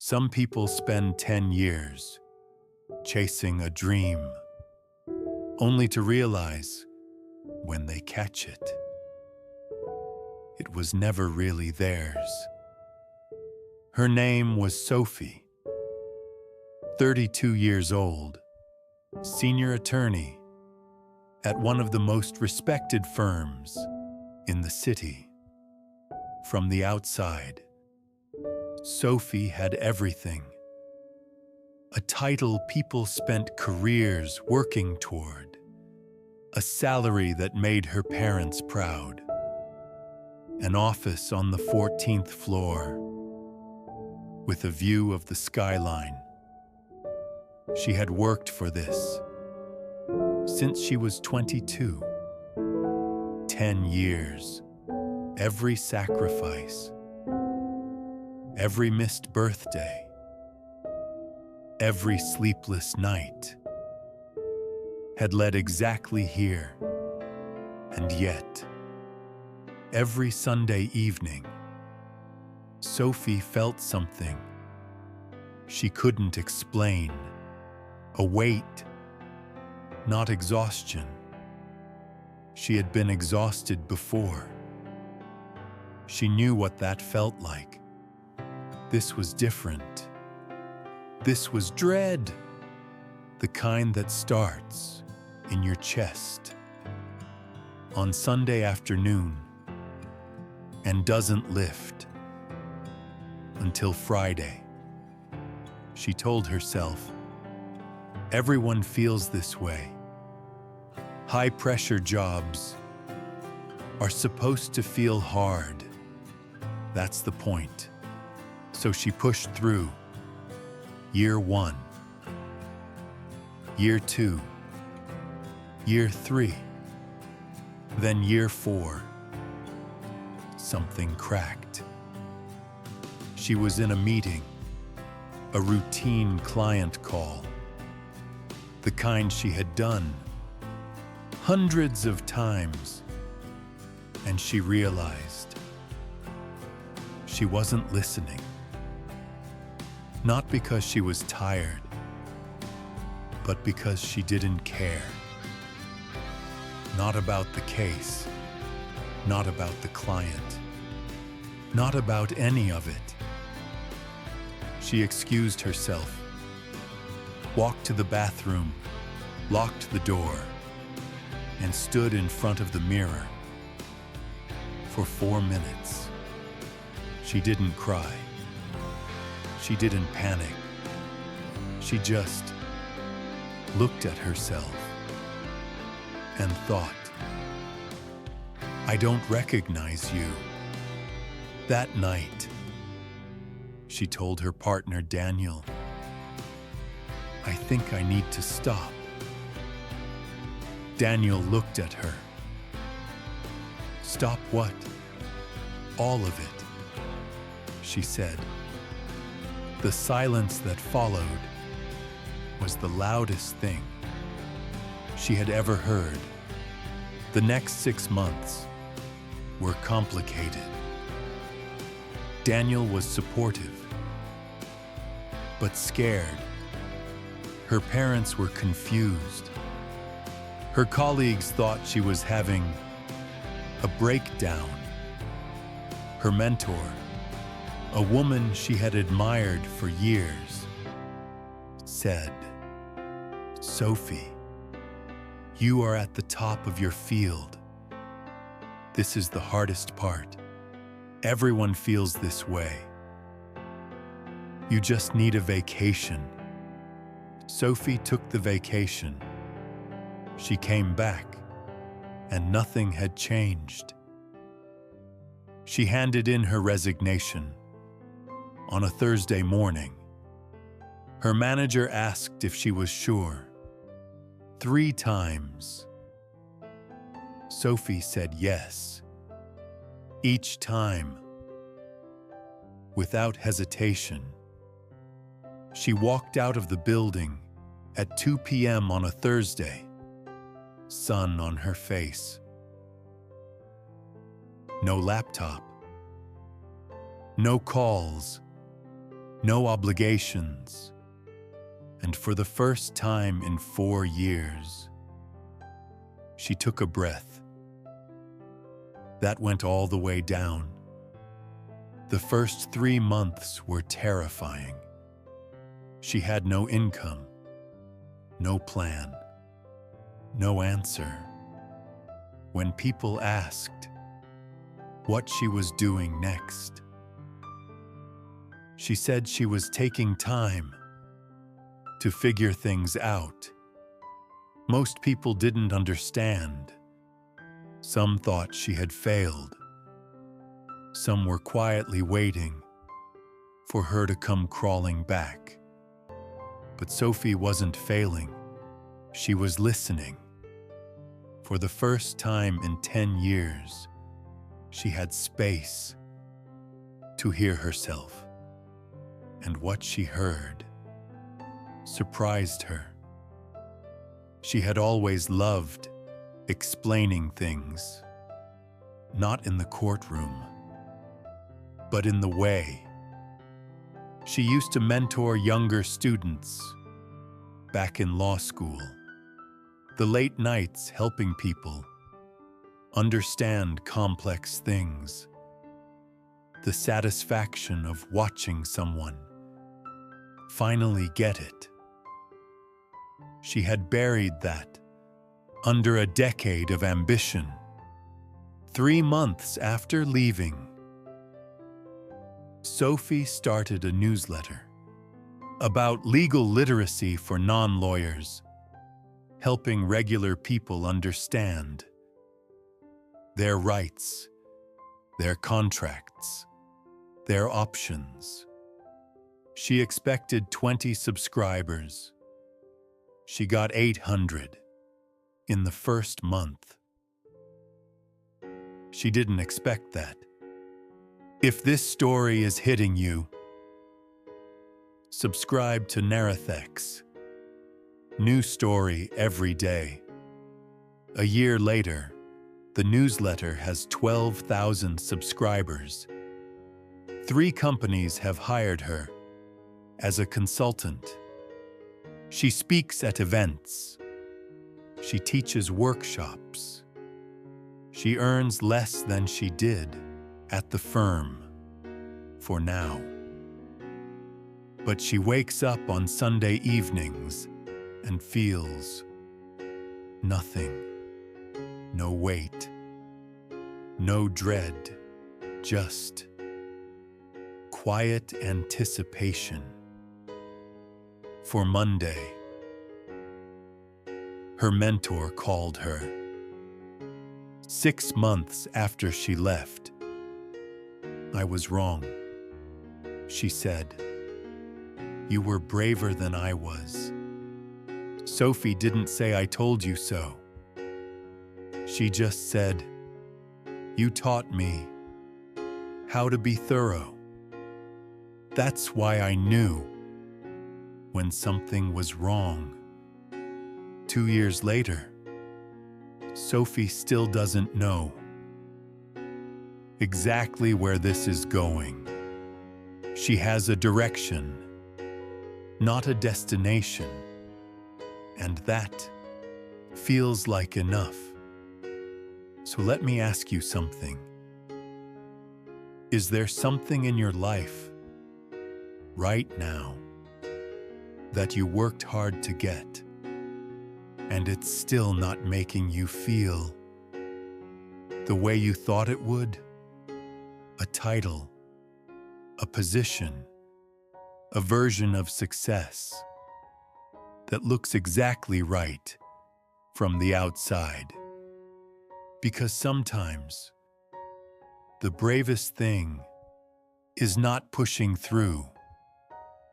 Some people spend 10 years chasing a dream, only to realize, when they catch it, it was never really theirs. Her name was Sophie, 32 years old, senior attorney at one of the most respected firms in the city. From the outside, Sophie had everything. A title people spent careers working toward, a salary that made her parents proud, an office on the 14th floor with a view of the skyline. She had worked for this since she was 22. 10 years, every sacrifice, every missed birthday, every sleepless night had led exactly here. And yet, every Sunday evening, Sophie felt something she couldn't explain. A weight, not exhaustion. She had been exhausted before. She knew what that felt like. This was different. This was dread, the kind that starts in your chest on Sunday afternoon and doesn't lift until Friday. She told herself, everyone feels this way. High-pressure jobs are supposed to feel hard. That's the point. So she pushed through. Year 1, Year 2, Year 3, then Year 4. Something cracked. She was in a meeting, a routine client call, the kind she had done hundreds of times, and she realized she wasn't listening. Not because she was tired, but because she didn't care. Not about the case, not about the client, not about any of it. She excused herself, walked to the bathroom, locked the door, and stood in front of the mirror for 4 minutes. She didn't cry. She didn't panic. She just looked at herself and thought, I don't recognize you. That night, she told her partner Daniel, I think I need to stop. Daniel looked at her. Stop what? All of it, she said. The silence that followed was the loudest thing she had ever heard. The next 6 months were complicated. Daniel was supportive, but scared. Her parents were confused. Her colleagues thought she was having a breakdown. Her mentor, a woman she had admired for years, said, Sophie, you are at the top of your field. This is the hardest part. Everyone feels this way. You just need a vacation. Sophie took the vacation. She came back, and nothing had changed. She handed in her resignation on a Thursday morning. Her manager asked if she was sure 3 times. Sophie said yes. Each time, without hesitation. She walked out of the building at 2 p.m. on a Thursday, sun on her face. No laptop, no calls, no obligations, and for the first time in 4 years, she took a breath. That went all the way down. The first 3 months were terrifying. She had no income, no plan, no answer. When people asked what she was doing next, she said she was taking time to figure things out. Most people didn't understand. Some thought she had failed. Some were quietly waiting for her to come crawling back. But Sophie wasn't failing. She was listening. For the first time in 10 years, she had space to hear herself. And what she heard surprised her. She had always loved explaining things, not in the courtroom, but in the way. She used to mentor younger students back in law school, the late nights helping people understand complex things, the satisfaction of watching someone finally get it. She had buried that under a decade of ambition. 3 months after leaving, Sophie started a newsletter about legal literacy for non-lawyers, helping regular people understand their rights, their contracts, their options. She expected 20 subscribers. She got 800 in the first month. She didn't expect that. If this story is hitting you, subscribe to Narrathex. New story every day. A year later, the newsletter has 12,000 subscribers. 3 companies have hired her as a consultant. She speaks at events. She teaches workshops. She earns less than she did at the firm for now. But she wakes up on Sunday evenings and feels nothing. No weight, no dread, just quiet anticipation for Monday. Her mentor called her 6 months after she left. "I was wrong," she said. "You were braver than I was. Sophie didn't say I told you so. She just said, you taught me how to be thorough. That's why I knew when something was wrong." 2 years later, Sophie still doesn't know exactly where this is going. She has a direction, not a destination, and that feels like enough. So let me ask you something. Is there something in your life right now that you worked hard to get, and it's still not making you feel the way you thought it would? A title, a position, a version of success that looks exactly right from the outside. Because sometimes the bravest thing is not pushing through.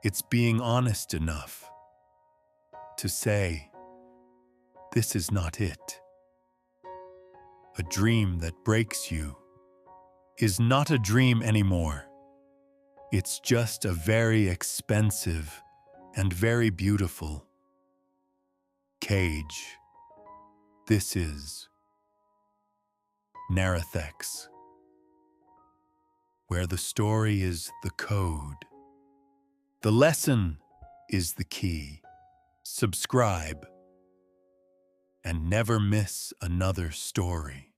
It's being honest enough to say, this is not it. A dream that breaks you is not a dream anymore. It's just a very expensive and very beautiful cage. This is Narrathex, where the story is the code The lesson is the key. Subscribe and never miss another story.